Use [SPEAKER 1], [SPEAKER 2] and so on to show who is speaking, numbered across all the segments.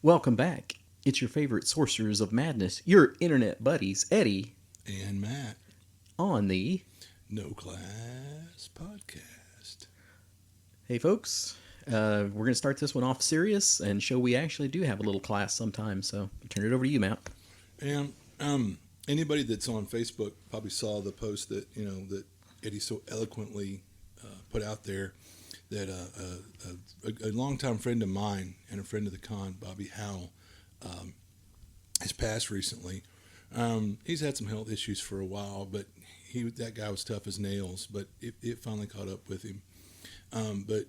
[SPEAKER 1] Welcome back. It's your favorite sorcerers of madness, your internet buddies, Eddie,
[SPEAKER 2] and Matt,
[SPEAKER 1] on the
[SPEAKER 2] No Class Podcast.
[SPEAKER 1] Hey folks. We're going to start this one off serious and show we actually do have a little class sometimes. So I'll turn it over to you, Matt.
[SPEAKER 2] And anybody that's on Facebook probably saw the post that that Eddie so eloquently put out there that a longtime friend of mine and a friend of the con, Bobby Howell, has passed recently. He's had some health issues for a while, but that guy was tough as nails. But it finally caught up with him. But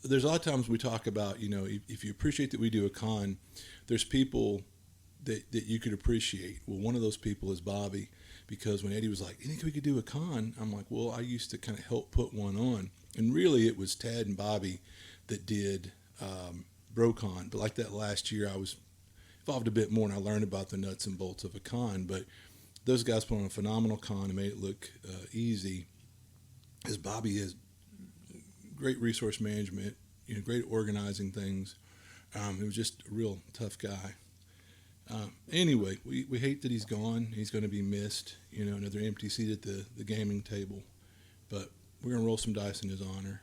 [SPEAKER 2] there's a lot of times we talk about if you appreciate that we do a con, there's people that you could appreciate. Well, one of those people is Bobby, because when Eddie was like, "You think we could do a con?" I'm like, "Well, I used to kind of help put one on," and really it was Tad and Bobby that did BroCon. But like that last year, I was involved a bit more, and I learned about the nuts and bolts of a con. But those guys put on a phenomenal con and made it look easy. As Bobby is great resource management, great organizing things. He was just a real tough guy. Anyway, we hate that he's gone. He's going to be missed. Another empty seat at the gaming table. But we're going to roll some dice in his honor.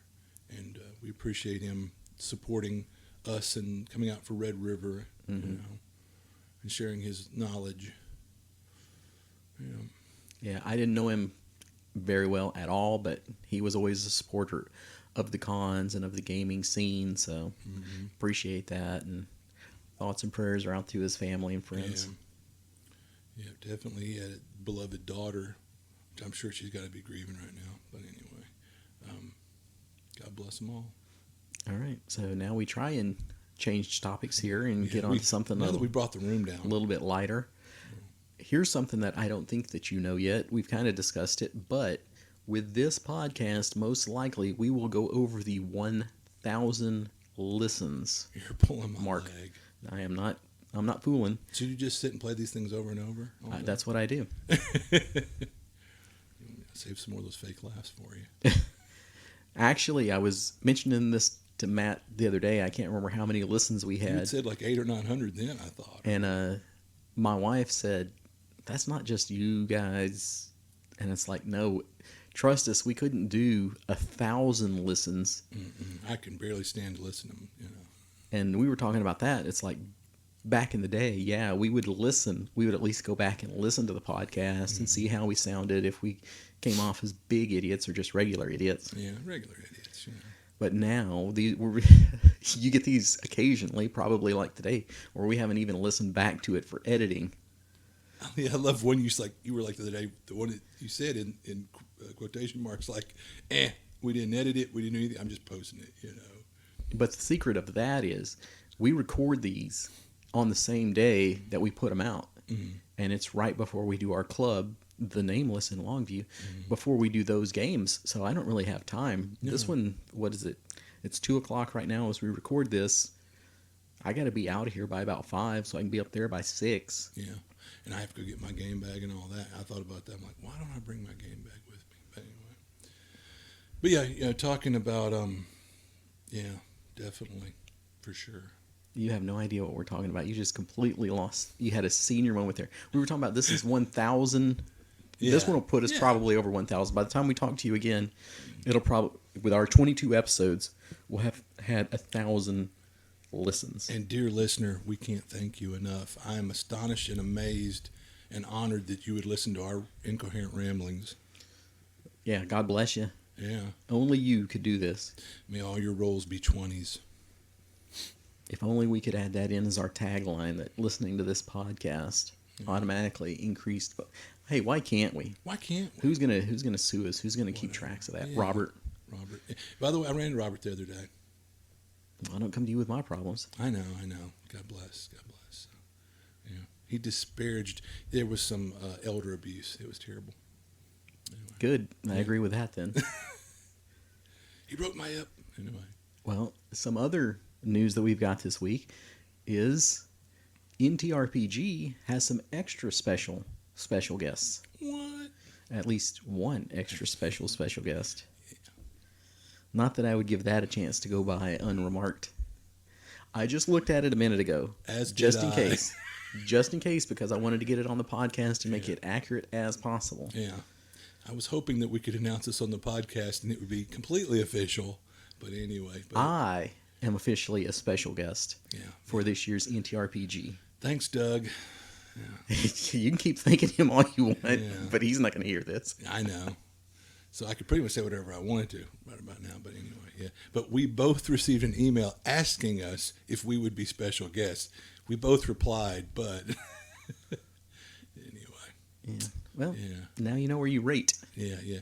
[SPEAKER 2] And we appreciate him supporting us and coming out for Red River, and sharing his knowledge.
[SPEAKER 1] Yeah, I didn't know him very well at all, but he was always a supporter of the cons and of the gaming scene, so appreciate that, and thoughts and prayers are out to his family and friends.
[SPEAKER 2] Yeah, definitely. He had a beloved daughter, which I'm sure she's got to be grieving right now, but anyway, God bless them all.
[SPEAKER 1] All right, so now we try and change topics here and get on to something
[SPEAKER 2] now that we brought the room down
[SPEAKER 1] a little bit lighter. Here's something that I don't think that you know yet. We've kind of discussed it, but with this podcast, most likely we will go over the 1,000 listens.
[SPEAKER 2] You're pulling my
[SPEAKER 1] mark.
[SPEAKER 2] leg.
[SPEAKER 1] I'm not fooling.
[SPEAKER 2] So you just sit and play these things over and over?
[SPEAKER 1] That's what I do.
[SPEAKER 2] Save some more of those fake laughs for you.
[SPEAKER 1] Actually, I was mentioning this to Matt the other day. I can't remember how many listens we had.
[SPEAKER 2] You said like 800 or 900 then, I thought.
[SPEAKER 1] And my wife said, "That's not just you guys." And it's like, no, trust us, we couldn't do 1,000 listens.
[SPEAKER 2] I can barely stand to listen to them,
[SPEAKER 1] And we were talking about that. It's like back in the day, yeah, we would listen. We would at least go back and listen to the podcast and see how we sounded, if we came off as big idiots or just regular idiots.
[SPEAKER 2] Yeah, regular idiots.
[SPEAKER 1] But now, you get these occasionally, probably like today, where we haven't even listened back to it for editing.
[SPEAKER 2] Yeah, I love when you were like the other day, the one that you said in quotation marks, like, we didn't edit it, we didn't do anything, I'm just posting it,
[SPEAKER 1] But the secret of that is we record these on the same day that we put them out. And it's right before we do our club, the Nameless in Longview, before we do those games. So I don't really have time. No. This one, what is it? It's 2:00 right now as we record this. I got to be out of here by about 5 so I can be up there by 6.
[SPEAKER 2] Yeah. And I have to go get my game bag and all that. I thought about that. I'm like, why don't I bring my game bag with me? But anyway. But yeah, talking about, definitely, for sure.
[SPEAKER 1] You have no idea what we're talking about. You just completely lost. You had a senior moment there. We were talking about this is 1,000. Yeah. This one will put us probably over 1,000. By the time we talk to you again, it'll probably, with our 22 episodes, we'll have had 1,000 listens.
[SPEAKER 2] And dear listener, we can't thank you enough. I am astonished and amazed and honored that you would listen to our incoherent ramblings.
[SPEAKER 1] Yeah, God bless you.
[SPEAKER 2] Yeah.
[SPEAKER 1] Only you could do this.
[SPEAKER 2] May all your rolls be 20s.
[SPEAKER 1] If only we could add that in as our tagline, that listening to this podcast automatically increased. But hey, why can't we?
[SPEAKER 2] Why can't we?
[SPEAKER 1] Who's gonna sue us? Who's gonna keep tracks of that?
[SPEAKER 2] Yeah.
[SPEAKER 1] Robert.
[SPEAKER 2] By the way, I ran into Robert the other day.
[SPEAKER 1] I don't come to you with my problems.
[SPEAKER 2] I know. God bless. Yeah. He disparaged. There was some elder abuse. It was terrible. Anyway.
[SPEAKER 1] Good. I agree with that then.
[SPEAKER 2] He broke my hip. Anyway.
[SPEAKER 1] Well, some other news that we've got this week is NTRPG has some extra special guests.
[SPEAKER 2] What?
[SPEAKER 1] At least one extra special guest. Not that I would give that a chance to go by unremarked. I just looked at it a minute ago.
[SPEAKER 2] As did
[SPEAKER 1] just in
[SPEAKER 2] I.
[SPEAKER 1] case. Just in case, because I wanted to get it on the podcast and make it accurate as possible.
[SPEAKER 2] Yeah. I was hoping that we could announce this on the podcast and it would be completely official. But anyway.
[SPEAKER 1] I am officially a special guest for
[SPEAKER 2] yeah.
[SPEAKER 1] this year's NTRPG.
[SPEAKER 2] Thanks, Doug. Yeah.
[SPEAKER 1] You can keep thanking him all you want,
[SPEAKER 2] Yeah.
[SPEAKER 1] but he's not going to hear this.
[SPEAKER 2] I know. So I could pretty much say whatever I wanted to right about now. But anyway, yeah. But we both received an email asking us if we would be special guests. We both replied, but anyway.
[SPEAKER 1] Yeah. Well,
[SPEAKER 2] Yeah.
[SPEAKER 1] now you know where you rate.
[SPEAKER 2] Yeah, yeah.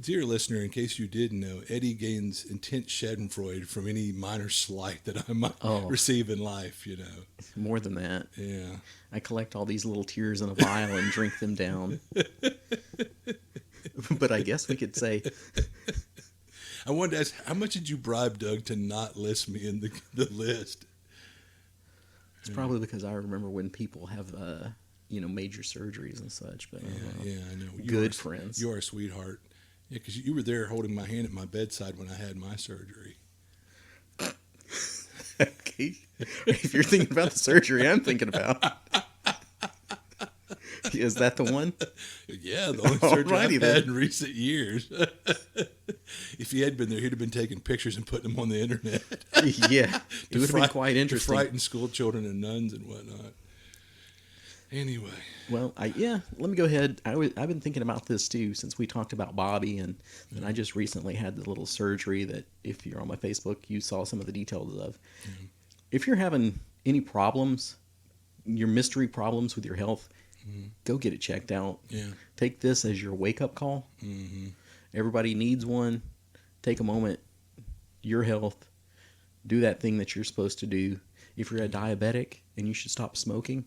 [SPEAKER 2] Dear listener, in case you didn't know, Eddie gains intense schadenfreude from any minor slight that I might receive in life, you know.
[SPEAKER 1] More than that.
[SPEAKER 2] Yeah.
[SPEAKER 1] I collect all these little tears in a vial and drink them down. But I guess we could say...
[SPEAKER 2] I wanted to ask, how much did you bribe Doug to not list me in the list?
[SPEAKER 1] It's probably because I remember when people have... major surgeries and such. But
[SPEAKER 2] yeah, I know.
[SPEAKER 1] Good friends.
[SPEAKER 2] You are a sweetheart. Yeah, because you were there holding my hand at my bedside when I had my surgery.
[SPEAKER 1] Okay. If you're thinking about the surgery I'm thinking about. Is that the one?
[SPEAKER 2] Yeah, the only surgery I've had in recent years. If he had been there, he'd have been taking pictures and putting them on the internet.
[SPEAKER 1] Yeah, it would have been quite interesting.
[SPEAKER 2] To frighten school children and nuns and whatnot. Anyway.
[SPEAKER 1] Well, let me go ahead. I've been thinking about this too since we talked about Bobby, and I just recently had the little surgery that if you're on my Facebook, you saw some of the details of. Mm-hmm. If you're having any problems, your mystery problems with your health, go get it checked out.
[SPEAKER 2] Yeah.
[SPEAKER 1] Take this as your wake-up call.
[SPEAKER 2] Mm-hmm.
[SPEAKER 1] Everybody needs one. Take a moment. Your health. Do that thing that you're supposed to do. If you're a diabetic and you should stop smoking,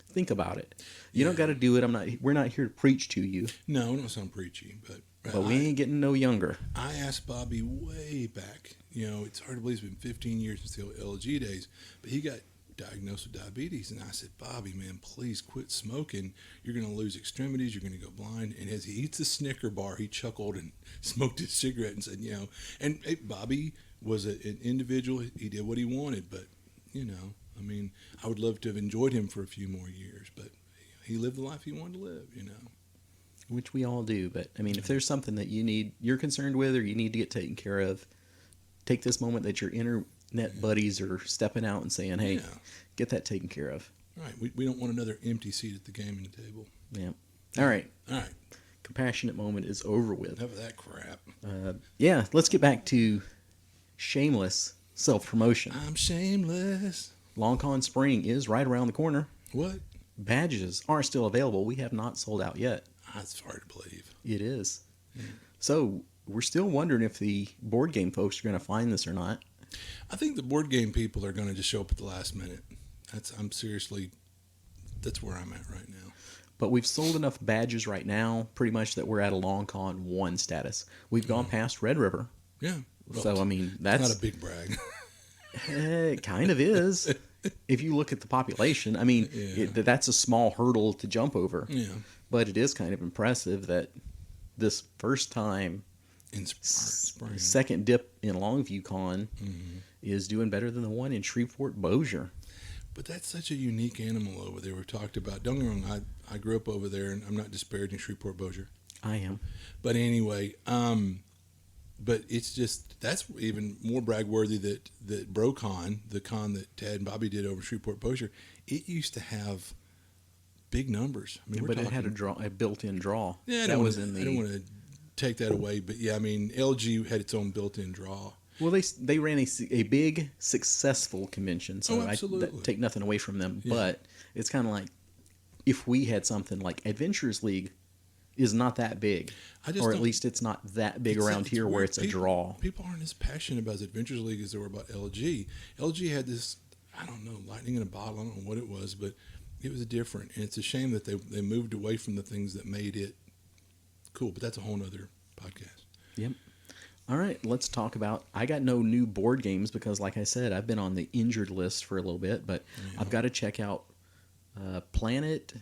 [SPEAKER 1] think about it. You don't got to do it. We're not here to preach to you.
[SPEAKER 2] No, we don't sound preachy, but
[SPEAKER 1] we ain't getting no younger.
[SPEAKER 2] I asked Bobby way back. You know, it's hard to believe it's been 15 years since the LG days, but he got diagnosed with diabetes, and I said, Bobby, man, please quit smoking. You're going to lose extremities. You're going to go blind. And as he eats a Snicker bar, he chuckled and smoked his cigarette and said, and hey, Bobby was an individual. He did what he wanted, but I mean, I would love to have enjoyed him for a few more years, but he lived the life he wanted to live,
[SPEAKER 1] Which we all do. But I mean, if there's something that you're concerned with, or you need to get taken care of, take this moment that your internet buddies are stepping out and saying, hey, get that taken care of.
[SPEAKER 2] Right. We don't want another empty seat at the gaming table.
[SPEAKER 1] Yeah. All right. Compassionate moment is over with.
[SPEAKER 2] Enough of that crap.
[SPEAKER 1] Let's get back to shameless self-promotion.
[SPEAKER 2] I'm shameless.
[SPEAKER 1] Long Con Spring is right around the corner.
[SPEAKER 2] What?
[SPEAKER 1] Badges are still available. We have not sold out yet.
[SPEAKER 2] That's hard to believe.
[SPEAKER 1] It is. Yeah. So we're still wondering if the board game folks are going to find this or not.
[SPEAKER 2] I think the board game people are going to just show up at the last minute. That's where I'm at right now.
[SPEAKER 1] But we've sold enough badges right now, pretty much, that we're at a Long Con 1 status. We've gone past Red River.
[SPEAKER 2] Yeah.
[SPEAKER 1] Well, so, I mean, that's
[SPEAKER 2] not a big brag.
[SPEAKER 1] It kind of is. If you look at the population, I mean, that's a small hurdle to jump over.
[SPEAKER 2] Yeah.
[SPEAKER 1] But it is kind of impressive that this first time
[SPEAKER 2] in spring,
[SPEAKER 1] second dip in Longview Con is doing better than the one in Shreveport Bossier.
[SPEAKER 2] But that's such a unique animal over there. We've talked about. Don't get me wrong. I grew up over there, and I'm not disparaging Shreveport Bossier.
[SPEAKER 1] I am.
[SPEAKER 2] But anyway, but it's just, that's even more brag-worthy that BroCon, the con that Tad and Bobby did over Shreveport Bossier, it used to have big numbers. I mean,
[SPEAKER 1] but it had a built-in draw.
[SPEAKER 2] Yeah, I don't want to take that away, but yeah, I mean, LG had its own built-in draw.
[SPEAKER 1] Well, they ran a big, successful convention, so I take nothing away from them. Yeah. But it's kind of like if we had something like Adventurers League is not that big, or at least it's not that big around here where it's a draw.
[SPEAKER 2] People aren't as passionate about Adventurers League as they were about LG. LG had this, I don't know, lightning in a bottle. I don't know what it was, but it was different. And it's a shame that they moved away from the things that made it cool. But that's a whole other podcast.
[SPEAKER 1] Yep. All right, let's talk about, I got no new board games because, like I said, I've been on the injured list for a little bit, but I've got to check out Planet.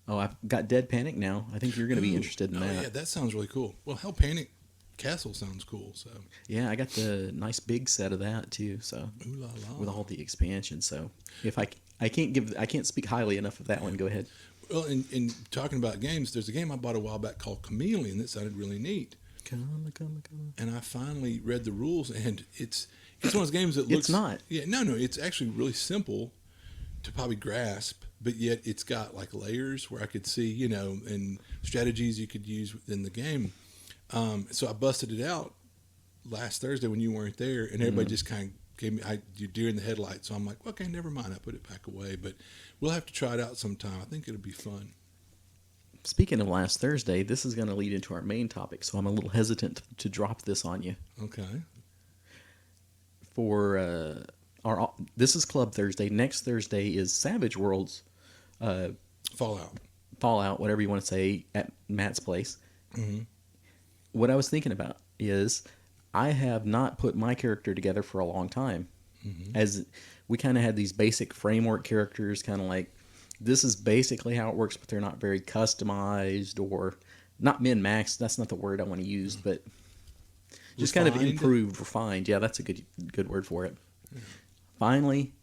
[SPEAKER 1] Oh, I've got Dead Panic now. I think you're going to be interested in that.
[SPEAKER 2] Yeah, that sounds really cool. Well, hell, Panic castle sounds cool. So
[SPEAKER 1] Yeah, I got the nice big set of that too. So
[SPEAKER 2] ooh la la.
[SPEAKER 1] with all the expansion. So if I can't speak highly enough of that one. Go ahead.
[SPEAKER 2] Well, in talking about games, there's a game I bought a while back called Chameleon that sounded really neat.
[SPEAKER 1] Come.
[SPEAKER 2] And I finally read the rules, and it's one of those games that looks.
[SPEAKER 1] It's not.
[SPEAKER 2] Yeah, no, it's actually really simple to probably grasp, but yet it's got like layers where I could see, and strategies you could use within the game. So I busted it out last Thursday when you weren't there, and everybody just kind of gave me you're deer in the headlights. So I'm like, okay, never mind. I put it back away, but we'll have to try it out sometime. I think it'll be fun.
[SPEAKER 1] Speaking of last Thursday, this is going to lead into our main topic, so I'm a little hesitant to drop this on you.
[SPEAKER 2] Okay.
[SPEAKER 1] For this is Club Thursday. Next Thursday is Savage Worlds Fallout, whatever you want to say, at Matt's place.
[SPEAKER 2] Mm-hmm.
[SPEAKER 1] What I was thinking about is I have not put my character together for a long time.
[SPEAKER 2] Mm-hmm.
[SPEAKER 1] As we kind of had these basic framework characters, kind of like, this is basically how it works, but they're not very customized or not min-maxed. That's not the word I want to use, but just kind of improved, refined. Yeah, that's a good word for it. Yeah. Finally,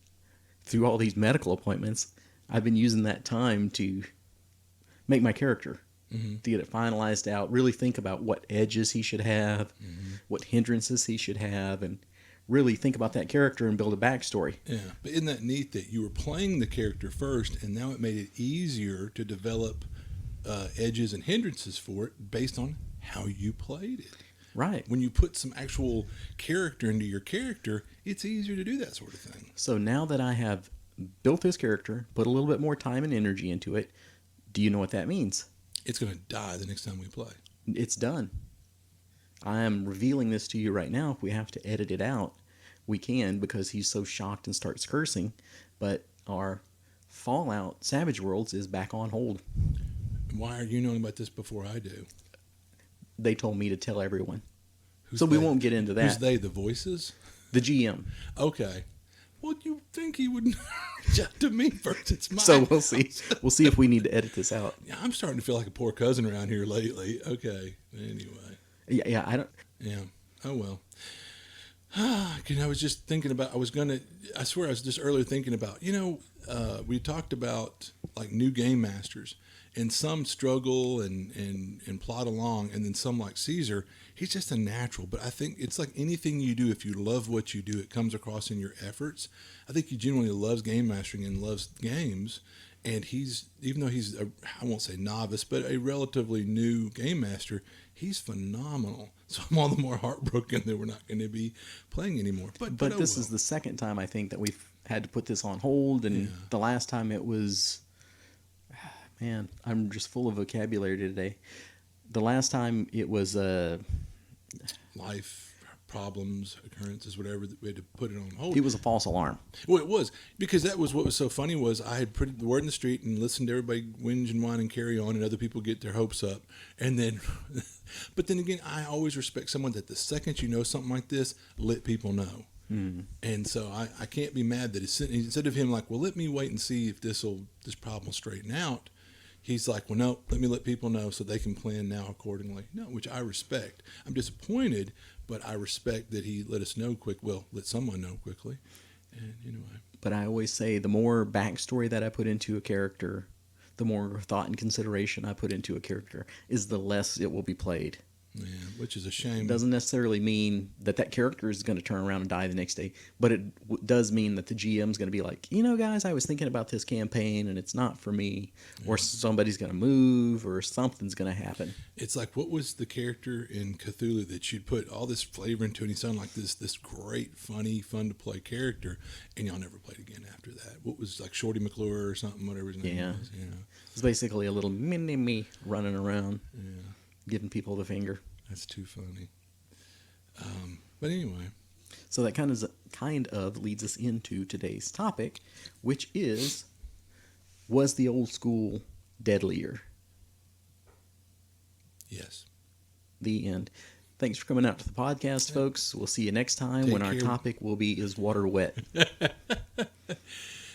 [SPEAKER 1] through all these medical appointments, I've been using that time to make my character, to get it finalized out, really think about what edges he should have, what hindrances he should have, and really think about that character and build a backstory.
[SPEAKER 2] Yeah, but isn't that neat that you were playing the character first, and now it made it easier to develop edges and hindrances for it based on how you played it.
[SPEAKER 1] Right.
[SPEAKER 2] When you put some actual character into your character, it's easier to do that sort of thing.
[SPEAKER 1] So now that I have built this character, put a little bit more time and energy into it, do you know what that means?
[SPEAKER 2] It's going to die the next time we play.
[SPEAKER 1] It's done. I am revealing this to you right now. If we have to edit it out, we can, because he's so shocked and starts cursing. But our Fallout Savage Worlds is back on hold.
[SPEAKER 2] Why are you knowing about this before I do?
[SPEAKER 1] They told me to tell everyone.
[SPEAKER 2] Who's
[SPEAKER 1] so we
[SPEAKER 2] they?
[SPEAKER 1] won't get into that.
[SPEAKER 2] Who's they? The voices?
[SPEAKER 1] The GM.
[SPEAKER 2] Okay. Well, you think he would reach out to me first? It's my
[SPEAKER 1] So we'll see. We'll see if we need to edit this out.
[SPEAKER 2] Yeah, I'm starting to feel like a poor cousin around here lately. Okay. Anyway.
[SPEAKER 1] Yeah. I don't.
[SPEAKER 2] Yeah. Oh well. I was just thinking about. I swear, I was just earlier thinking about. We talked about like new game masters, and some struggle and plod along, and then some like Caesar. He's just a natural. But I think it's like anything you do. If you love what you do, it comes across in your efforts. I think he genuinely loves game mastering and loves games. And even though he's I won't say novice, but a relatively new game master, he's phenomenal. So I'm all the more heartbroken that we're not going to be playing anymore. But
[SPEAKER 1] this is the second time I think that we've had to put this on hold, and the last time it was, man, I'm just full of vocabulary today. The last time it was
[SPEAKER 2] life problems, occurrences, whatever, that we had to put it on hold.
[SPEAKER 1] It was a false alarm.
[SPEAKER 2] Well, it was, because that was what was so funny was I had put the word in the street and listened to everybody whinge and whine and carry on, and other people get their hopes up. And then, but then again, I always respect someone that the second you know something like this, let people know. And so I can't be mad that instead of him like, well, let me wait and see if this problem will straighten out. He's like, well, no, let people know so they can plan now accordingly. No, which I respect. I'm disappointed, but I respect that he let us know let someone know quickly. And anyway.
[SPEAKER 1] But I always say the more backstory that I put into a character, the more thought and consideration I put into a character, is the less it will be played.
[SPEAKER 2] Yeah, which is a shame.
[SPEAKER 1] It doesn't necessarily mean that character is going to turn around and die the next day, but it does mean that the GM is going to be like, guys, I was thinking about this campaign and it's not for me, or somebody's going to move, or something's going to happen.
[SPEAKER 2] It's like, what was the character in Cthulhu that you'd put all this flavor into, and he sounded like this great, funny, fun to play character, and y'all never played again after that? What was like Shorty McClure or something, whatever his name was?
[SPEAKER 1] It's basically a little mini me running around.
[SPEAKER 2] Yeah.
[SPEAKER 1] Giving people the finger.
[SPEAKER 2] That's too funny. But anyway.
[SPEAKER 1] So that kind of leads us into today's topic, which was the old school deadlier?
[SPEAKER 2] Yes.
[SPEAKER 1] The end. Thanks for coming out to the podcast, folks. We'll see you next time when our topic will be, is water wet?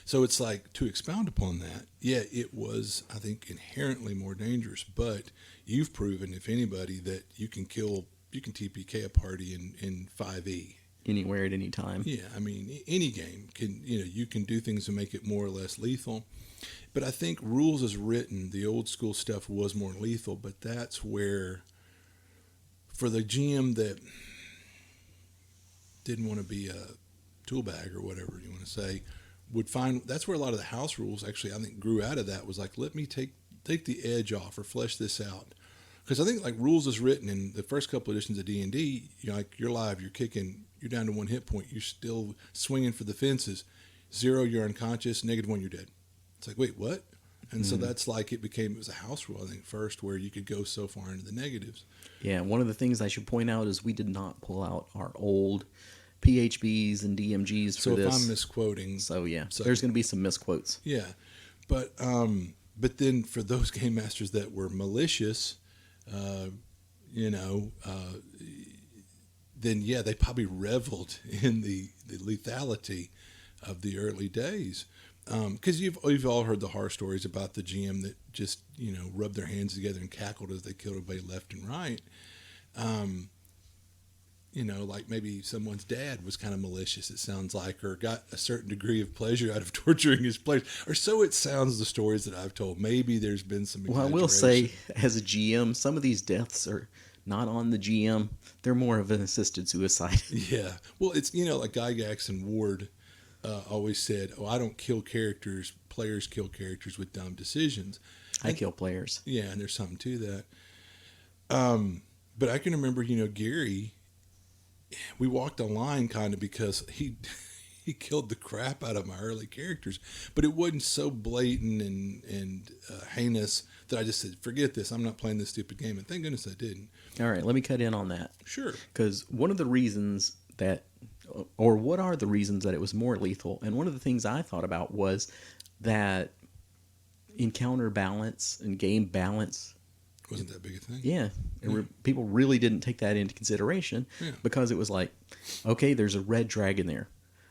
[SPEAKER 2] So it's like, to expound upon that, it was, I think, inherently more dangerous, but you've proven, if anybody, that you can kill TPK a party in 5e.
[SPEAKER 1] Anywhere at any time.
[SPEAKER 2] Yeah, I mean, any game can, you can do things to make it more or less lethal. But I think rules as written, the old school stuff was more lethal. But that's where, for the GM that didn't want to be a tool bag or whatever you want to say, would find that's where a lot of the house rules actually I think grew out of. That was like, let me take the edge off or flesh this out. Because I think like rules as written in the first couple editions of D&D, you're live, you're kicking, you're down to 1 hit point, you're still swinging for the fences. 0, you're unconscious. -1, you're dead. It's like, wait, what? And so that's like it was a house rule, I think, first, where you could go so far into the negatives.
[SPEAKER 1] Yeah, one of the things I should point out is we did not pull out our old PHBs and DMGs for
[SPEAKER 2] so
[SPEAKER 1] this.
[SPEAKER 2] So if I'm misquoting.
[SPEAKER 1] So, yeah, there's going to be some misquotes.
[SPEAKER 2] Yeah. But then for those game masters that were malicious, then, yeah, they probably reveled in the lethality of the early days. Because you've all heard the horror stories about the GM that just, rubbed their hands together and cackled as they killed everybody left and right. Like maybe someone's dad was kind of malicious, it sounds like, or got a certain degree of pleasure out of torturing his players. Or so it sounds, the stories that I've told. Maybe there's been some exaggeration.
[SPEAKER 1] Well, I will say, as a GM, some of these deaths are not on the GM. They're more of an assisted suicide.
[SPEAKER 2] Yeah. Well, it's, like Gygax and Ward always said, I don't kill characters. Players kill characters with dumb decisions.
[SPEAKER 1] I kill players.
[SPEAKER 2] Yeah, and there's something to that. But I can remember, Gary, we walked a line kind of because he killed the crap out of my early characters, but it wasn't so blatant and heinous that I just said, forget this, I'm not playing this stupid game. And thank goodness I didn't.
[SPEAKER 1] All right, let me cut in on that.
[SPEAKER 2] Sure.
[SPEAKER 1] Because one of the reasons that, or what are the reasons that it was more lethal, and one of the things I thought about was that encounter balance and game balance
[SPEAKER 2] wasn't that big a thing.
[SPEAKER 1] Yeah. People really didn't take that into consideration because it was like, okay, there's a red dragon there.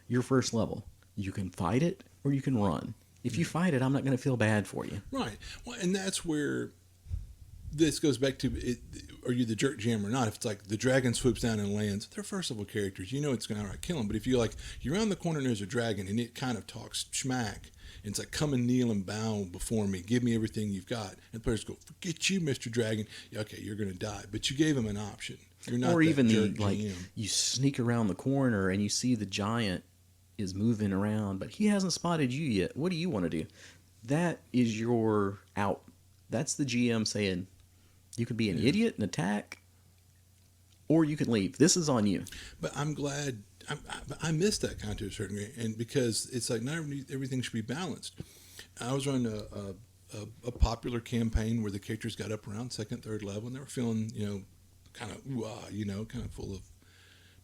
[SPEAKER 1] Your first level. You can fight it or you can run. If you fight it, I'm not going to feel bad for you.
[SPEAKER 2] Right. Well, and that's where this goes back to, are you the jerk jam or not? If it's like the dragon swoops down and lands, they're first level characters. It's going to kill them. But if you're around the corner and there's a dragon and it kind of talks schmack, and it's like, come and kneel and bow before me. Give me everything you've got. And the players go, forget you, Mr. Dragon. Yeah, okay, you're going to die. But you gave him an option. You're not
[SPEAKER 1] or even
[SPEAKER 2] GM.
[SPEAKER 1] You sneak around the corner and you see the giant is moving around, but he hasn't spotted you yet. What do you want to do? That is your out. That's the GM saying, you could be an idiot and attack, or you can leave. This is on you.
[SPEAKER 2] But I'm glad I missed that kind to a certain degree, and because it's like not everything should be balanced. I was running a popular campaign where the characters got up around 2nd, 3rd level, and they were feeling kind of kind of full of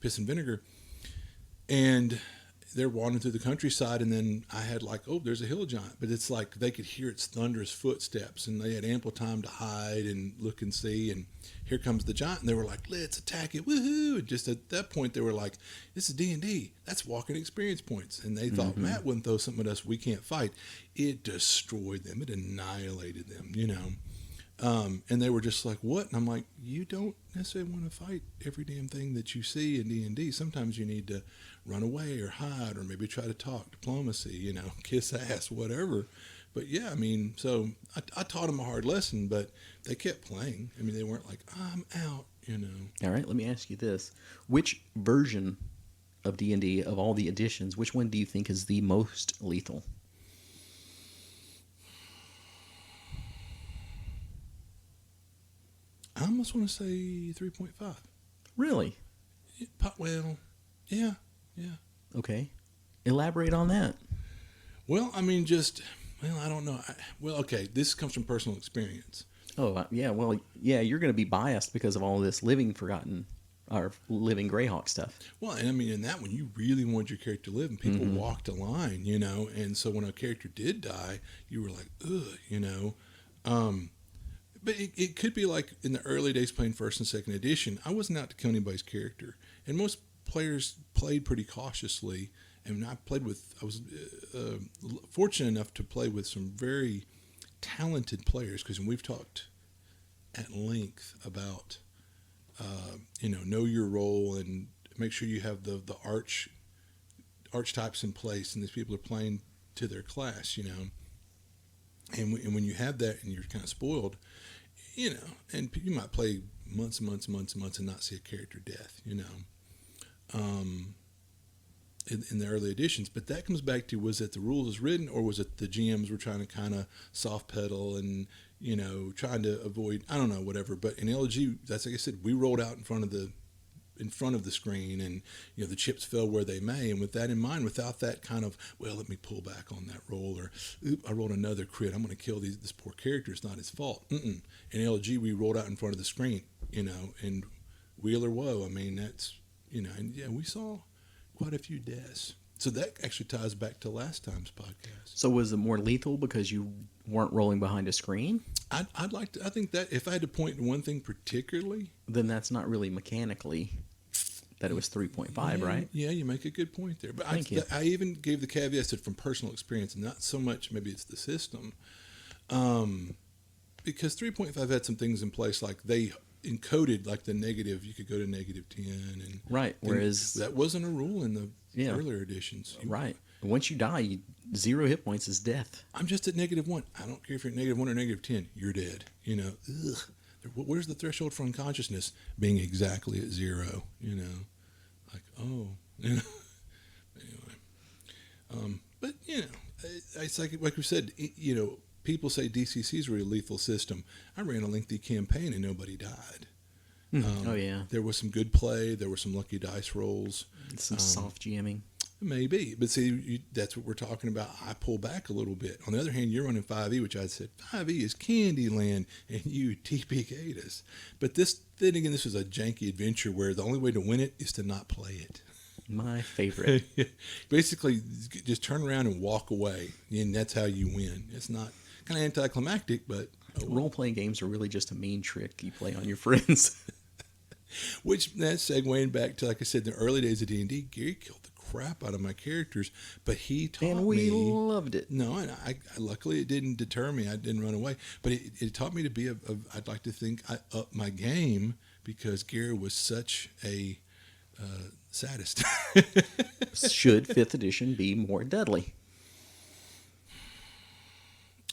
[SPEAKER 2] piss and vinegar, and they're wandering through the countryside, and then I had there's a hill giant, but it's like they could hear its thunderous footsteps, and they had ample time to hide and look and see, and here comes the giant, and they were like, let's attack it, woohoo! And just at that point, they were like, this is D&D, that's walking experience points, and they thought, Matt wouldn't throw something at us we can't fight. It destroyed them, it annihilated them, and they were just like, what? And I'm like, you don't necessarily want to fight every damn thing that you see in D&D. Sometimes you need to run away or hide or maybe try to talk, diplomacy, kiss ass, whatever. But yeah, so I taught them a hard lesson, but they kept playing. They weren't like, I'm out,
[SPEAKER 1] All right, let me ask you this. Which version of D&D, of all the editions, which one do you think is the most lethal?
[SPEAKER 2] I almost want to say 3.5.
[SPEAKER 1] Really?
[SPEAKER 2] Well, yeah.
[SPEAKER 1] Okay. Elaborate on that.
[SPEAKER 2] Well, I don't know. Okay, this comes from personal experience.
[SPEAKER 1] Oh, yeah, well, yeah, you're going to be biased because of all this living forgotten, or living Greyhawk stuff.
[SPEAKER 2] Well, and in that one, you really wanted your character to live, and people walked a line, and so when a character did die, you were like, ugh, But it could be like in the early days playing 1st and 2nd edition, I wasn't out to kill anybody's character. And most players played pretty cautiously. And I was fortunate enough to play with some very talented players, because we've talked at length about know your role and make sure you have the archetypes in place, and these people are playing to their class, and when you have that and you're kind of spoiled, and you might play months and months and months and months and not see a character death, in the early editions. But that comes back to, was it the rules as written, or was it the GMs were trying to kind of soft pedal and trying to avoid, I don't know, whatever. But in LG, that's like I said, we rolled out in front of the screen, and the chips fell where they may. And with that in mind, without that kind of, well, let me pull back on that roll, or I rolled another crit, I'm going to kill this poor character, it's not his fault. In LG, we rolled out in front of the screen, and wheel or woe. I mean, that's and yeah, we saw quite a few deaths. So that actually ties back to last time's podcast.
[SPEAKER 1] So was it more lethal because you weren't rolling behind a screen?
[SPEAKER 2] I think that if I had to point to one thing particularly,
[SPEAKER 1] then that's not really mechanically that it was 3.5, right?
[SPEAKER 2] Yeah, you make a good point there. But
[SPEAKER 1] Thank you.
[SPEAKER 2] I even gave the caveat that from personal experience, and not so much maybe it's the system, because 3.5 had some things in place, like they encoded like the negative. You could go to -10, and
[SPEAKER 1] right. Whereas
[SPEAKER 2] that wasn't a rule in the earlier editions.
[SPEAKER 1] Right. Once you die, 0 hit points is death.
[SPEAKER 2] I'm just at -1. I don't care if you're at -1 or -10. You're dead. Ugh. Where's the threshold for unconsciousness? Being exactly at 0. Like, oh, anyway. But it's like we said. People say DCC is a really lethal system. I ran a lengthy campaign and nobody died.
[SPEAKER 1] Oh yeah.
[SPEAKER 2] There was some good play. There were some lucky dice rolls.
[SPEAKER 1] Some soft GMing.
[SPEAKER 2] Maybe, but see, that's what we're talking about. I pull back a little bit. On the other hand, you're running 5e, which I said 5e is Candyland, and you TPK'd us. But then again, this was a janky adventure where the only way to win it is to not play it.
[SPEAKER 1] My favorite.
[SPEAKER 2] Basically, just turn around and walk away, and that's how you win. It's not kind of anticlimactic, but
[SPEAKER 1] role-playing games are really just a mean trick you play on your friends.
[SPEAKER 2] Which, that's segueing back to, like I said, the early days of D&D. Gary killed the crap out of my characters, but he taught me.
[SPEAKER 1] And we loved it.
[SPEAKER 2] No, and I luckily it didn't deter me. I didn't run away, but it taught me to be I'd like to think I upped my game, because Gary was such a sadist.
[SPEAKER 1] Should 5th edition be more deadly?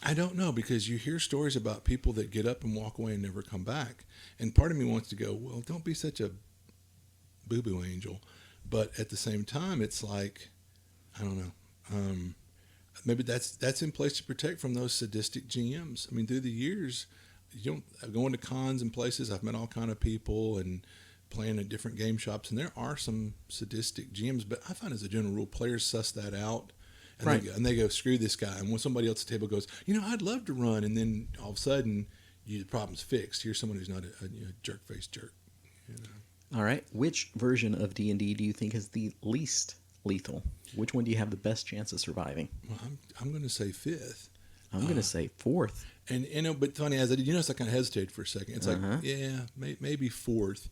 [SPEAKER 2] I don't know, because you hear stories about people that get up and walk away and never come back. And part of me wants to go, well, don't be such a boo-boo angel. But at the same time, it's like, I don't know. Maybe that's in place to protect from those sadistic GMs. I mean, through the years, going to cons and places, I've met all kind of people and playing at different game shops, and there are some sadistic GMs. But I find, as a general rule, players suss that out. And,
[SPEAKER 1] right.
[SPEAKER 2] They go, screw this guy. And when somebody else at the table goes, I'd love to run, and then all of a sudden, the problem's fixed. Here's someone who's not a jerk-faced jerk.
[SPEAKER 1] All right. Which version of D&D do you think is the least lethal? Which one do you have the best chance of surviving?
[SPEAKER 2] Well, I'm going to say 5th.
[SPEAKER 1] I'm going to say 4th.
[SPEAKER 2] And but funny as I did, I kind of hesitated for a second. It's like, maybe 4th.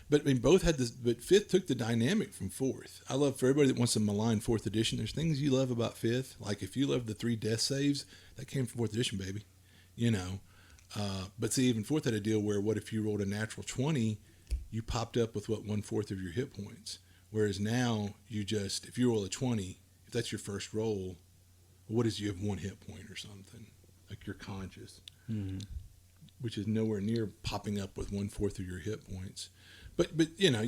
[SPEAKER 2] But I mean, both had this. But 5th took the dynamic from 4th. I love, for everybody that wants to malign 4th edition, there's things you love about 5th. Like if you love the 3 death saves, that came from 4th edition, baby. But see, even 4th had a deal where, what if you rolled a natural 20, you popped up with 1/4 of your hit points. Whereas now, if you roll a 20, if that's your first roll, what is, you have 1 hit point or something, like you're conscious, which is nowhere near popping up with 1/4 of your hit points. But no,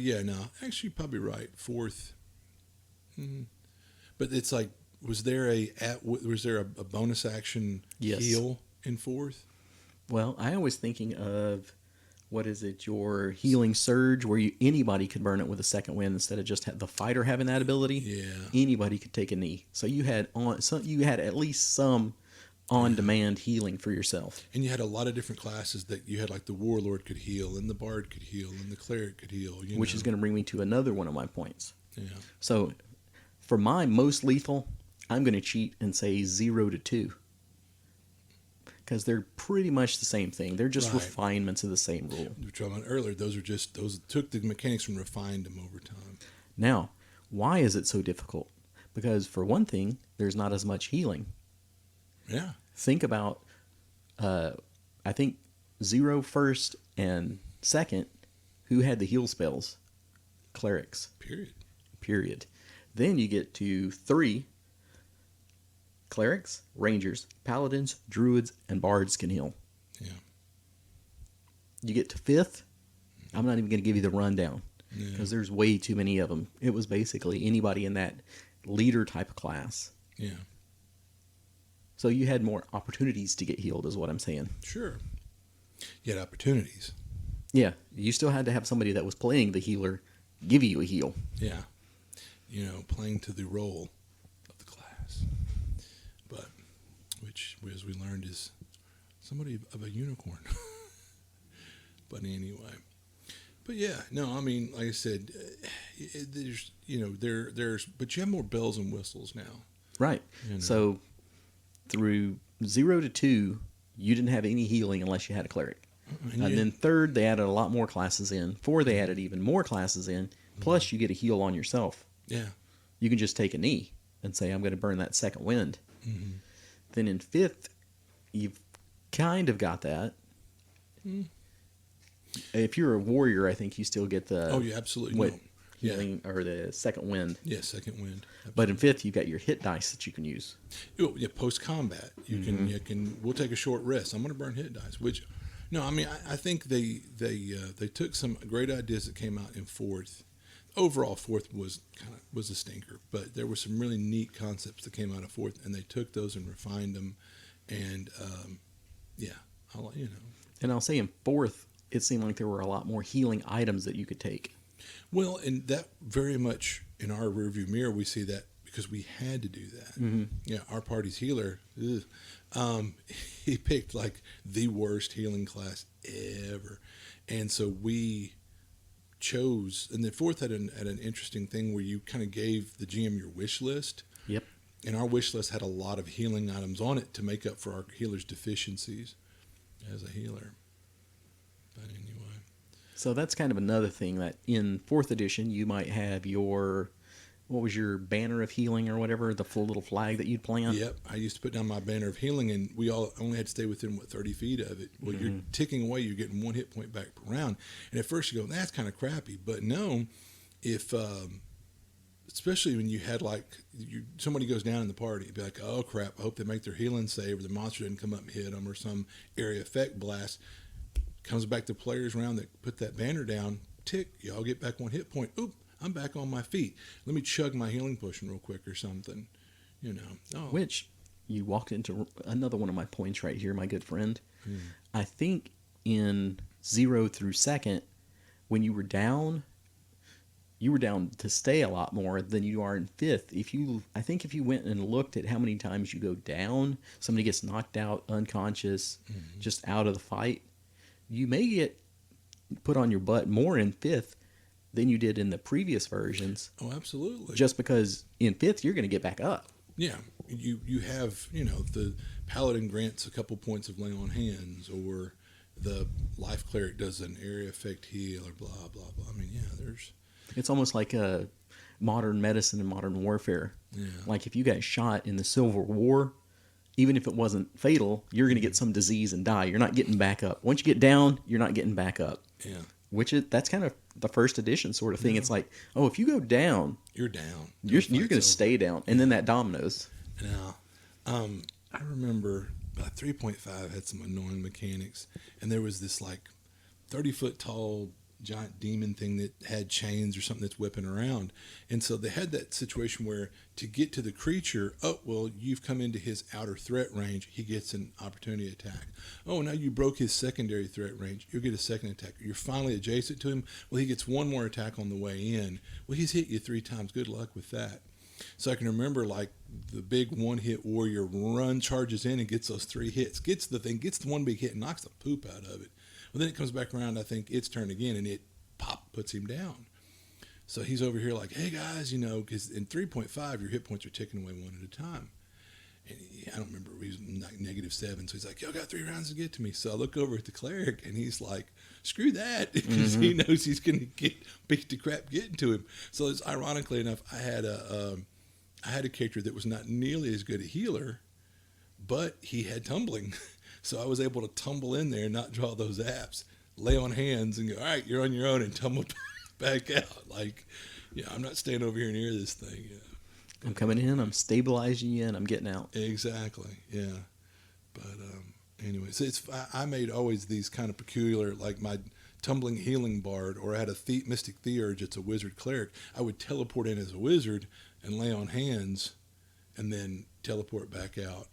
[SPEAKER 2] actually, you're probably right. 4th, but it's like, was there a bonus action heal in 4th?
[SPEAKER 1] Well, I was thinking of, what is it, your healing surge, where anybody could burn it with a second wind instead of just the fighter having that ability.
[SPEAKER 2] Yeah,
[SPEAKER 1] anybody could take a knee. So you had at least some on-demand healing for yourself.
[SPEAKER 2] And you had a lot of different classes that you had, like the warlord could heal, and the bard could heal, and the cleric could heal.
[SPEAKER 1] Which is going to bring me to another one of my points.
[SPEAKER 2] Yeah.
[SPEAKER 1] So for my most lethal, I'm going to cheat and say 0 to 2. Because they're pretty much the same thing. They're just refinements of the same rule.
[SPEAKER 2] We were talking about earlier, those took the mechanics and refined them over time.
[SPEAKER 1] Now, why is it so difficult? Because for one thing, there's not as much healing.
[SPEAKER 2] Yeah.
[SPEAKER 1] Think about, I think 0 first and second Who had the heal spells? Clerics. Period. Then you get to 3. Clerics, rangers, paladins, druids, and bards can heal.
[SPEAKER 2] Yeah.
[SPEAKER 1] You get to 5th. I'm not even going to give you the rundown because there's way too many of them. It was basically anybody in that leader type of class.
[SPEAKER 2] Yeah.
[SPEAKER 1] So you had more opportunities to get healed, is what I'm saying.
[SPEAKER 2] Sure. You had opportunities.
[SPEAKER 1] Yeah. You still had to have somebody that was playing the healer give you a heal.
[SPEAKER 2] Yeah. Playing to the role of the class. But, which, as we learned, is somebody of a unicorn. But anyway. But yeah, no, I mean, like I said, there's, but you have more bells and whistles now.
[SPEAKER 1] Right. So through 0 to 2, you didn't have any healing unless you had a cleric. And then 3rd, they added a lot more classes in. 4, they added even more classes in. Plus, you get a heal on yourself.
[SPEAKER 2] Yeah.
[SPEAKER 1] You can just take a knee and say, I'm going to burn that second wind.
[SPEAKER 2] Mm-hmm.
[SPEAKER 1] Then in 5th, you've kind of got that. If you're a warrior, I think you still get the...
[SPEAKER 2] Oh, yeah, absolutely.
[SPEAKER 1] Healing, or the second wind.
[SPEAKER 2] Yeah, second wind. Absolutely.
[SPEAKER 1] But in 5th, you've got your hit dice that you can use.
[SPEAKER 2] Oh, yeah, post-combat. You can, we'll take a short rest. I'm going to burn hit dice, which... No, I mean, I think they took some great ideas that came out in 4th. Overall, 4th was a stinker, but there were some really neat concepts that came out of 4th, and they took those and refined them, and
[SPEAKER 1] And I'll say in 4th, it seemed like there were a lot more healing items that you could take.
[SPEAKER 2] Well, and that very much in our rearview mirror, we see that because we had to do that.
[SPEAKER 1] Mm-hmm.
[SPEAKER 2] Yeah, our party's healer, he picked like the worst healing class ever, and so we chose. And then 4th had an interesting thing where you kind of gave the GM your wish list.
[SPEAKER 1] Yep.
[SPEAKER 2] And our wish list had a lot of healing items on it to make up for our healer's deficiencies as a healer. But anyway.
[SPEAKER 1] So that's kind of another thing that in 4th edition, you might have what was your banner of healing or whatever, the little flag that you'd plant?
[SPEAKER 2] Yep. I used to put down my banner of healing, and we all only had to stay within, 30 feet of it. Well, you're ticking away, you're getting 1 hit point back per round. And at first you go, that's kind of crappy. But no, if, especially when you had somebody goes down in the party, you'd be like, oh crap, I hope they make their healing save, or the monster didn't come up and hit them, or some area effect blast. Comes back to players around that put that banner down, tick, y'all get back 1 hit point. Oop, I'm back on my feet. Let me chug my healing potion real quick or something, Oh.
[SPEAKER 1] Which, you walked into another one of my points right here, my good friend. I think in 0 through 2nd, when you were down to stay a lot more than you are in 5th. I think if you went and looked at how many times you go down, somebody gets knocked out, unconscious, just out of the fight, you may get put on your butt more in 5th than you did in the previous versions.
[SPEAKER 2] Oh, absolutely.
[SPEAKER 1] Just because in 5th, you're going to get back up.
[SPEAKER 2] Yeah. You have, the paladin grants a couple points of lay on hands, or the life cleric does an area effect heal, or blah, blah, blah. I mean, yeah, there's...
[SPEAKER 1] It's almost like a modern medicine and modern warfare.
[SPEAKER 2] Yeah.
[SPEAKER 1] Like if you got shot in the Civil War, even if it wasn't fatal, you're going to get some disease and die. You're not getting back up. Once you get down, you're not getting back up.
[SPEAKER 2] Yeah.
[SPEAKER 1] That's kind of the 1st edition sort of thing. Yeah. It's like, oh, if you go down,
[SPEAKER 2] you're down.
[SPEAKER 1] You're going to stay down, and then that dominoes.
[SPEAKER 2] Now, I remember 3.5 had some annoying mechanics, and there was this 30-foot tall giant demon thing that had chains or something that's whipping around. And so they had that situation where to get to the creature, oh, well, you've come into his outer threat range, he gets an opportunity attack. Oh, now you broke his secondary threat range, you'll get a second attack. You're finally adjacent to him, well, he gets 1 more attack on the way in. Well, he's hit you 3 times. Good luck with that. So I can remember the big 1-hit warrior charges in and gets those 3 hits, gets the one big hit and knocks the poop out of it. Well, then it comes back around, I think its turn again, and it puts him down. So he's over here like, hey guys, because in 3.5, your hit points are ticking away 1 at a time. And I don't remember, he was -7, so he's like, y'all got 3 rounds to get to me. So I look over at the cleric, and he's like, screw that, because he knows he's going to get beat to crap getting to him. So it's ironically enough, I had a character that was not nearly as good a healer, but he had tumbling. So I was able to tumble in there and not draw those apps. lay on hands and go, all right, you're on your own, and tumble back out. Like, yeah, I'm not staying over here near this thing. Yeah.
[SPEAKER 1] I'm coming in, I'm stabilizing you, and I'm getting out.
[SPEAKER 2] Exactly. Yeah. But anyways, I made always these kind of peculiar, like my tumbling healing bard, or I had a mystic theurge. It's a wizard cleric. I would teleport in as a wizard and lay on hands, and then teleport back out.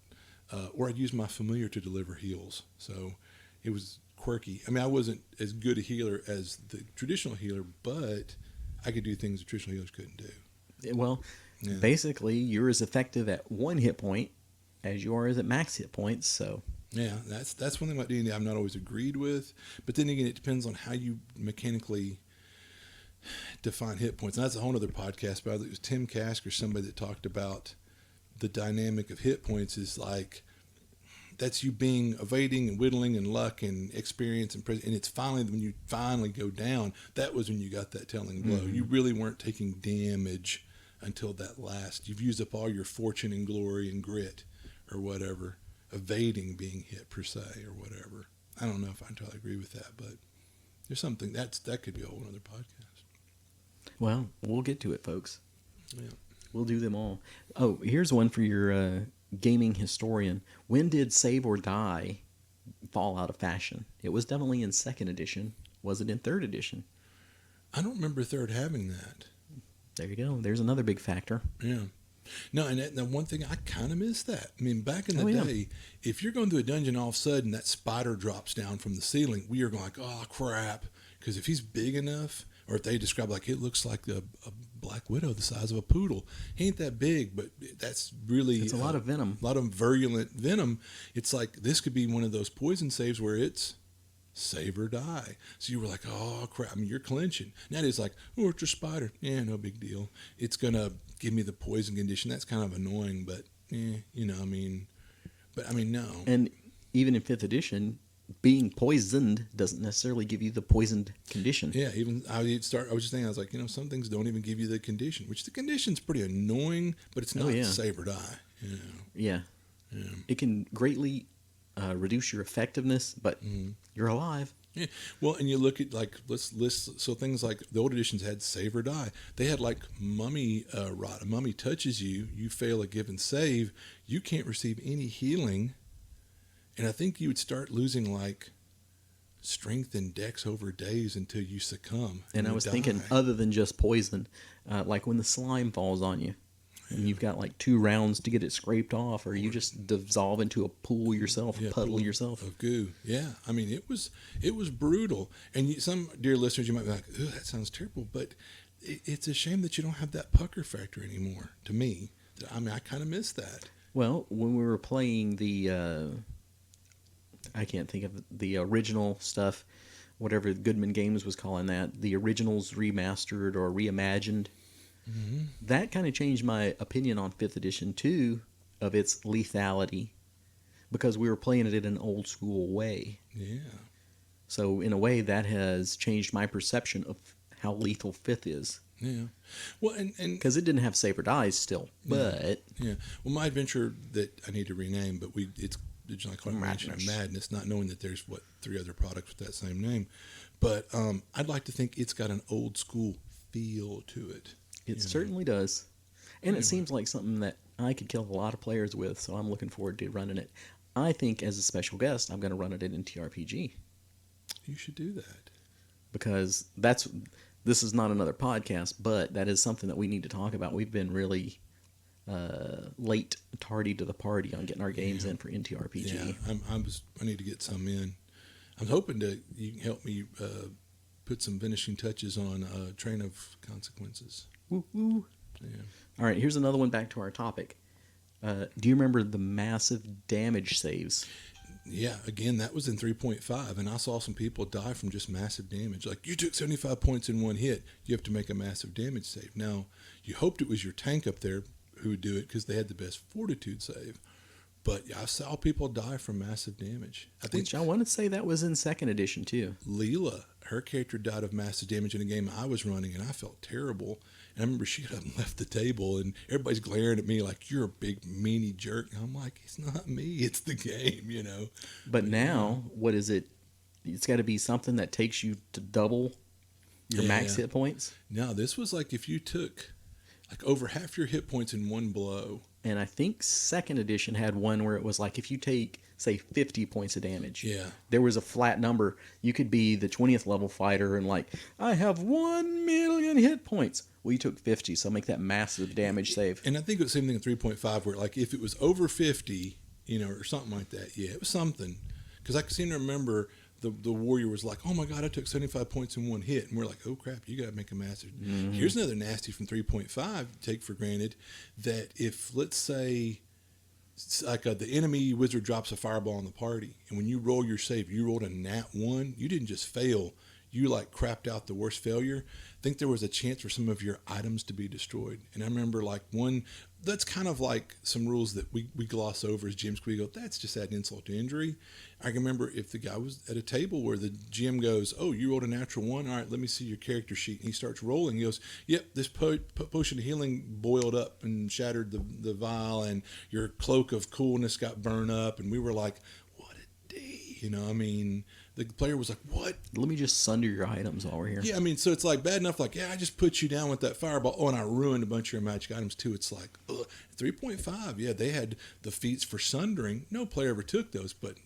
[SPEAKER 2] Or I'd use my familiar to deliver heals. So it was quirky. I mean, I wasn't as good a healer as the traditional healer, but I could do things the traditional healers couldn't do.
[SPEAKER 1] Well, basically, you're as effective at 1 hit point as you are at max hit points. So
[SPEAKER 2] yeah, that's one thing about D&D I've not always agreed with. But then again, it depends on how you mechanically define hit points. And that's a whole other podcast. But it was Tim Kask or somebody that talked about the dynamic of hit points is like, that's you being evading and whittling and luck and experience and it's finally when you finally go down, that was when you got that telling blow. You really weren't taking damage until that last. You've used up all your fortune and glory and grit or whatever, evading being hit per se or whatever. I don't know if I entirely agree with that, but there's something that could be a whole other podcast.
[SPEAKER 1] Well, we'll get to it, folks.
[SPEAKER 2] Yeah.
[SPEAKER 1] We'll do them all. Oh, here's one for your gaming historian. When did save or die fall out of fashion? It was definitely in 2nd edition. Was it in 3rd edition?
[SPEAKER 2] I don't remember 3rd having that.
[SPEAKER 1] There you go. There's another big factor.
[SPEAKER 2] Yeah. No, and one thing, I kind of miss that. I mean, back in the day, if you're going through a dungeon, all of a sudden that spider drops down from the ceiling, we are going like, oh, crap. Because if he's big enough, or if they describe like it looks like a black widow the size of a poodle. He ain't that big, but that's really...
[SPEAKER 1] It's a lot of venom.
[SPEAKER 2] A lot of virulent venom. It's like this could be one of those poison saves where it's save or die. So you were like, oh, crap. I mean, you're clinching. Now it's like, oh, it's a spider. Yeah, no big deal. It's going to give me the poison condition. That's kind of annoying, but, I mean... But, I mean, no.
[SPEAKER 1] And even in 5th edition... being poisoned doesn't necessarily give you the poisoned condition.
[SPEAKER 2] Yeah, even I was just thinking, I was like, some things don't even give you the condition, which the condition's pretty annoying, but it's not save or die.
[SPEAKER 1] Yeah. It can greatly reduce your effectiveness, but you're alive.
[SPEAKER 2] Yeah. Well, and you look at let's list so things like the old editions had save or die. They had like mummy rot. A mummy touches you, you fail a given save, you can't receive any healing. And I think you would start losing like strength and dex over days until you succumb.
[SPEAKER 1] And I was thinking, other than just poison, like when the slime falls on you, and you've got like 2 rounds to get it scraped off, or you just dissolve into a pool yourself, puddle yourself
[SPEAKER 2] of goo. Yeah, I mean it was brutal. And some dear listeners, you might be like, "Ugh, that sounds terrible," but it's a shame that you don't have that pucker factor anymore. To me, I mean, I kind of miss that.
[SPEAKER 1] Well, when we were playing the I can't think of the original stuff, whatever Goodman Games was calling that, the originals remastered or reimagined. Mm-hmm. That kind of changed my opinion on 5th edition too, of its lethality, because we were playing it in an old school way.
[SPEAKER 2] Yeah.
[SPEAKER 1] So in a way, that has changed my perception of how lethal 5th is.
[SPEAKER 2] Yeah. Well, and
[SPEAKER 1] because it didn't have save or dies still, but
[SPEAKER 2] yeah. Well, my adventure that I need to rename, but it's originally called Madness, not knowing that there's 3 other products with that same name. But I'd like to think it's got an old school feel to it.
[SPEAKER 1] It certainly does. And it seems like something that I could kill a lot of players with, so I'm looking forward to running it. I think as a special guest, I'm going to run it in TRPG.
[SPEAKER 2] You should do that.
[SPEAKER 1] Because this is not another podcast, but that is something that we need to talk about. We've been really tardy to the party on getting our games in for NTRPG.
[SPEAKER 2] Yeah, I need to get some in. I'm hoping you can help me put some finishing touches on Train of Consequences.
[SPEAKER 1] Woo-woo.
[SPEAKER 2] Yeah.
[SPEAKER 1] All right, here's another one back to our topic. Do you remember the massive damage saves?
[SPEAKER 2] Yeah, again, that was in 3.5, and I saw some people die from just massive damage. Like, you took 75 points in one hit, you have to make a massive damage save. Now, you hoped it was your tank up there who would do it because they had the best fortitude save. But I saw people die from massive damage.
[SPEAKER 1] Which I want to say that was in 2nd edition, too.
[SPEAKER 2] Leela, her character died of massive damage in a game I was running, and I felt terrible. And I remember she got up and left the table, and everybody's glaring at me like, you're a big, meanie jerk. And I'm like, it's not me, it's the game,
[SPEAKER 1] But now, what is it? It's got to be something that takes you to double your max hit points.
[SPEAKER 2] No, this was like if you took like over half your hit points in one blow.
[SPEAKER 1] And I think second edition had one where it was like if you take, say, 50 points of damage, there was a flat number. You could be the 20th level fighter and like, I have 1 million hit points. Well, you took 50, so make that massive damage save.
[SPEAKER 2] And I think it was the same thing in 3.5 where like if it was over 50, or something like that, it was something. Because I seem to remember the warrior was like, oh my God, I took 75 points in one hit. And we're like, oh crap, you got to make a massive. Mm-hmm. Here's another nasty from 3.5, take for granted, that if, let's say, like the enemy wizard drops a fireball on the party, and when you roll your save, you rolled a nat 1, you didn't just fail, you like crapped out the worst failure. I think there was a chance for some of your items to be destroyed. And I remember like one, that's kind of like some rules that we gloss over as GMs. We go, that's just adding insult to injury. I can remember if the guy was at a table where the GM goes, oh, you rolled a natural 1. All right, let me see your character sheet. And he starts rolling. He goes, yep, this potion of healing boiled up and shattered the vial, and your cloak of coolness got burned up. And we were like, what a day. The player was like, what?
[SPEAKER 1] Let me just sunder your items while we're here.
[SPEAKER 2] Yeah, so it's like bad enough, like, I just put you down with that fireball. Oh, and I ruined a bunch of your magic items too. It's like, ugh. 3.5, they had the feats for sundering. No player ever took those, but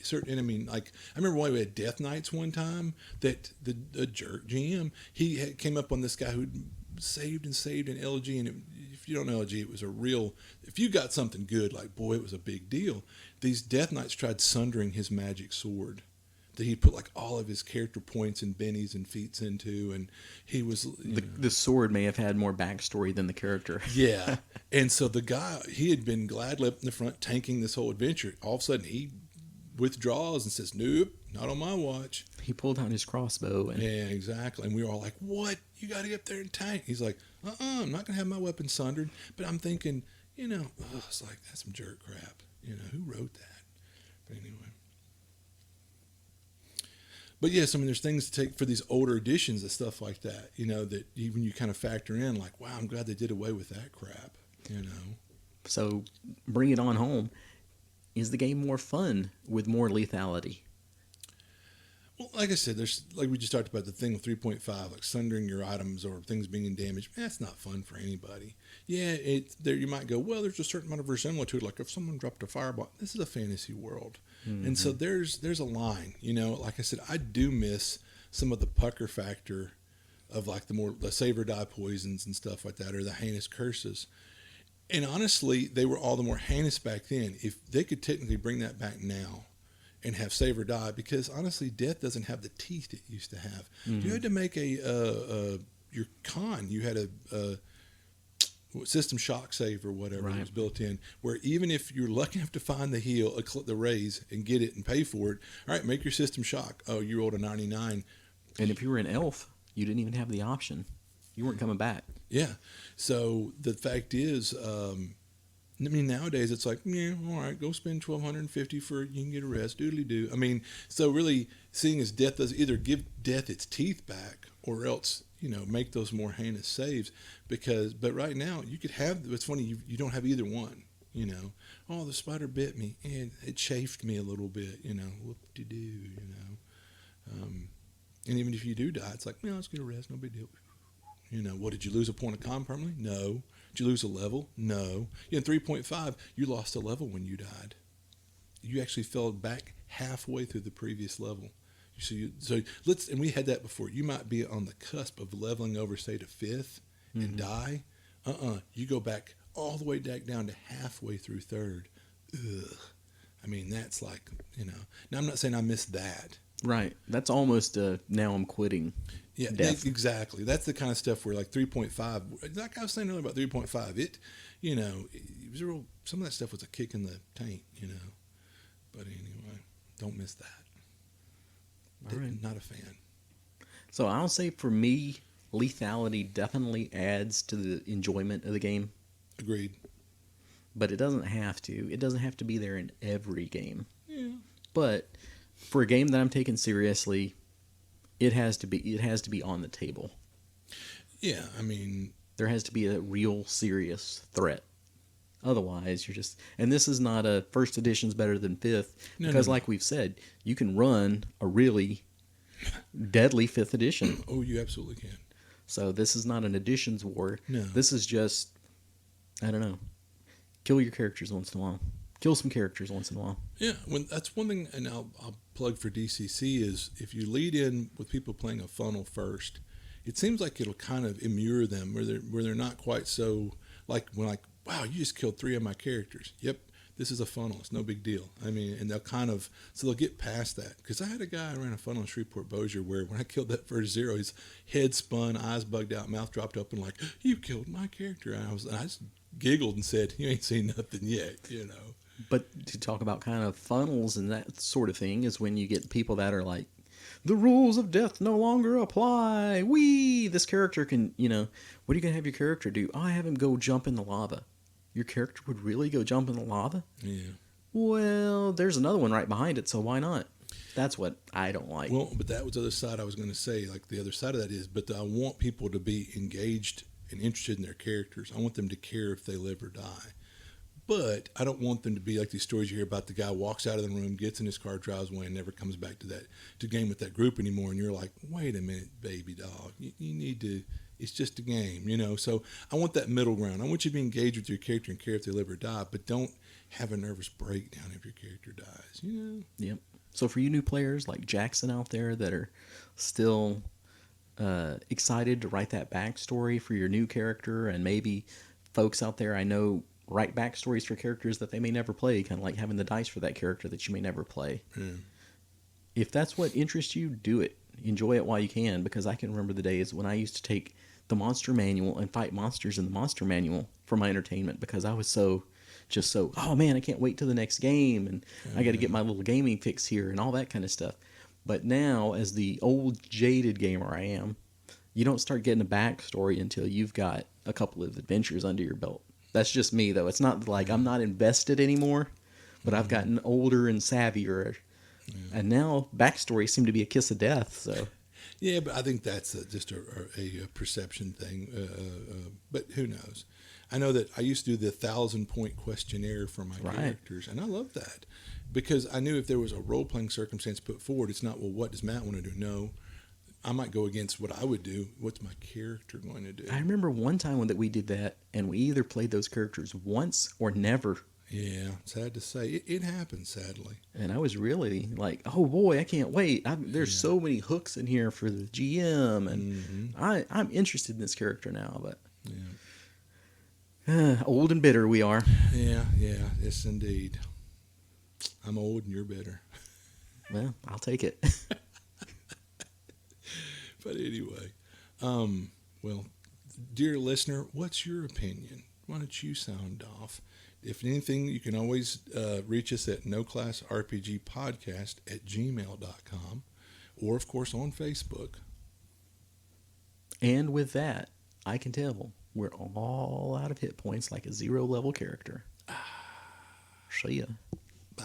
[SPEAKER 2] certain, like, I remember when we had Death Knights one time that the jerk GM, he came up on this guy who saved in LG, and if you don't know LG, it was a real, if you got something good, like, boy, it was a big deal. These Death Knights tried sundering his magic sword that he put like all of his character points and bennies and feats into, and he was
[SPEAKER 1] the sword may have had more backstory than the character.
[SPEAKER 2] Yeah. And so the guy, he had been glad left in the front tanking this whole adventure. All of a sudden he withdraws and says, nope, not on my watch.
[SPEAKER 1] He pulled out his crossbow.
[SPEAKER 2] Yeah, exactly. And we were all like, what? You got to get up there and tank. He's like, I'm not going to have my weapon sundered. But I'm thinking, it's like, that's some jerk crap. Who wrote that? But anyway. But yes, there's things to take for these older editions and stuff like that, that even you kind of factor in, like, wow, I'm glad they did away with that crap,
[SPEAKER 1] So bring it on home. Is the game more fun with more lethality?
[SPEAKER 2] Well, like I said, there's, like we just talked about the thing with 3.5, like sundering your items or things being damaged. That's not fun for anybody. Yeah, there you might go, well, there's a certain amount of verisimilitude. Like if someone dropped a fireball, this is a fantasy world. Mm-hmm. And so there's a line, like I said, I do miss some of the pucker factor of like the save or die poisons and stuff like that, or the heinous curses. And honestly, they were all the more heinous back then. If they could technically bring that back now and have save or die, because honestly, death doesn't have the teeth it used to have. Mm-hmm. You had to make your con. You had a system shock save or whatever was built in, where even if you're lucky enough to find the heal, the raise, and get it and pay for it, all right, make your system shock. Oh, you rolled a 99.
[SPEAKER 1] And if you were an elf, you didn't even have the option. You weren't coming back.
[SPEAKER 2] Yeah. So the fact is, nowadays it's like, yeah, all right, go spend $1,250 for you can get a rest, doodly doo. So really, seeing as death does either give death its teeth back or else, make those more heinous saves. But right now you could have. It's funny you don't have either one. Oh, the spider bit me and it chafed me a little bit. Whoop-de-doo. And even if you do die, it's like, let's get a rest, no big deal. What, did you lose a point of con permanently? No. Did you lose a level? No. In 3.5, you lost a level when you died. You actually fell back halfway through the previous level. And we had that before. You might be on the cusp of leveling over, say, to 5th and die. You go back all the way back down to halfway through 3rd. Ugh. That's like, Now, I'm not saying I missed that.
[SPEAKER 1] Right. That's almost now I'm quitting.
[SPEAKER 2] Yeah, exactly. That's the kind of stuff where like 3.5, like I was saying earlier about 3.5, it was some of that stuff was a kick in the taint, But anyway, don't miss that. Right. Not a fan.
[SPEAKER 1] So I'll say for me, lethality definitely adds to the enjoyment of the game.
[SPEAKER 2] Agreed.
[SPEAKER 1] But it doesn't have to. It doesn't have to be there in every game.
[SPEAKER 2] Yeah.
[SPEAKER 1] But for a game that I'm taking seriously, it has to be on the table.
[SPEAKER 2] Yeah,
[SPEAKER 1] there has to be a real serious threat. Otherwise, you're just, and this is not a first edition's better than fifth,
[SPEAKER 2] No,
[SPEAKER 1] because
[SPEAKER 2] no, no.
[SPEAKER 1] like we've said, you can run a really deadly fifth edition.
[SPEAKER 2] Oh, you absolutely can.
[SPEAKER 1] So this is not an editions war.
[SPEAKER 2] No.
[SPEAKER 1] This is just, I don't know, kill your characters once in a while. Kill some characters once in a while.
[SPEAKER 2] Yeah, that's one thing, and I'll plug for DCC is if you lead in with people playing a funnel first, it seems like it'll kind of immure them where they're not quite so like wow, you just killed 3 of my characters. Yep, this is a funnel. It's no big deal. I mean, and they'll kind of so they'll get past that because I had a guy who ran a funnel in Shreveport Bossier where when I killed that first 0, his head spun, eyes bugged out, mouth dropped open like you killed my character. And I just giggled and said, "You ain't seen nothing yet," you know.
[SPEAKER 1] But to talk about kind of funnels and that sort of thing is when you get people that are like, the rules of death no longer apply. This character can, what are you going to have your character do? Oh, I have him go jump in the lava. Your character would really go jump in the lava?
[SPEAKER 2] Yeah.
[SPEAKER 1] Well, there's another one right behind it, so why not? That's what I don't like.
[SPEAKER 2] Well, but that was the other side I was going to say. Like the other side of that is, but I want people to be engaged and interested in their characters. I want them to care if they live or die. But I don't want them to be like these stories you hear about the guy walks out of the room, gets in his car, drives away, and never comes back to game with that group anymore. And you're like, wait a minute, baby dog, you need to. It's just a game, you know. So I want that middle ground. I want you to be engaged with your character and care if they live or die, but don't have a nervous breakdown if your character dies. You know.
[SPEAKER 1] Yep. So for you new players like Jackson out there that are still excited to write that backstory for your new character, and maybe folks out there I know write backstories for characters that they may never play, kind of like having the dice for that character that you may never play.
[SPEAKER 2] Yeah.
[SPEAKER 1] If that's what interests you, do it. Enjoy it while you can, because I can remember the days when I used to take the monster manual and fight monsters in the monster manual for my entertainment, because I was so, oh man, I can't wait till the next game, and I got to get my little gaming fix here and all that kind of stuff. But now, as the old jaded gamer I am, you don't start getting a backstory until you've got a couple of adventures under your belt. That's just me, though. It's not like I'm not invested anymore, but I've gotten older and savvier. Yeah. And now backstories seem to be a kiss of death. So,
[SPEAKER 2] yeah, but I think that's just a perception thing. But who knows? I know that I used to do the 1,000-point questionnaire for my characters, and I love that because I knew if there was a role-playing circumstance put forward, it's not, well, what does Matt want to do? No. I might go against what I would do. What's my character going to do?
[SPEAKER 1] I remember one time that we did that, and we either played those characters once or never.
[SPEAKER 2] Yeah, sad to say. It happens, sadly.
[SPEAKER 1] And I was really like, oh boy, I can't wait. There's so many hooks in here for the GM, and I'm interested in this character now. But old and bitter we are.
[SPEAKER 2] Yeah, yes indeed. I'm old and you're bitter.
[SPEAKER 1] Well, I'll take it.
[SPEAKER 2] But anyway, well, dear listener, what's your opinion? Why don't you sound off? If anything, you can always reach us at noclassrpgpodcast@gmail.com or, of course, on Facebook.
[SPEAKER 1] And with that, I can tell we're all out of hit points like a 0 level character. See ya.
[SPEAKER 2] Bye.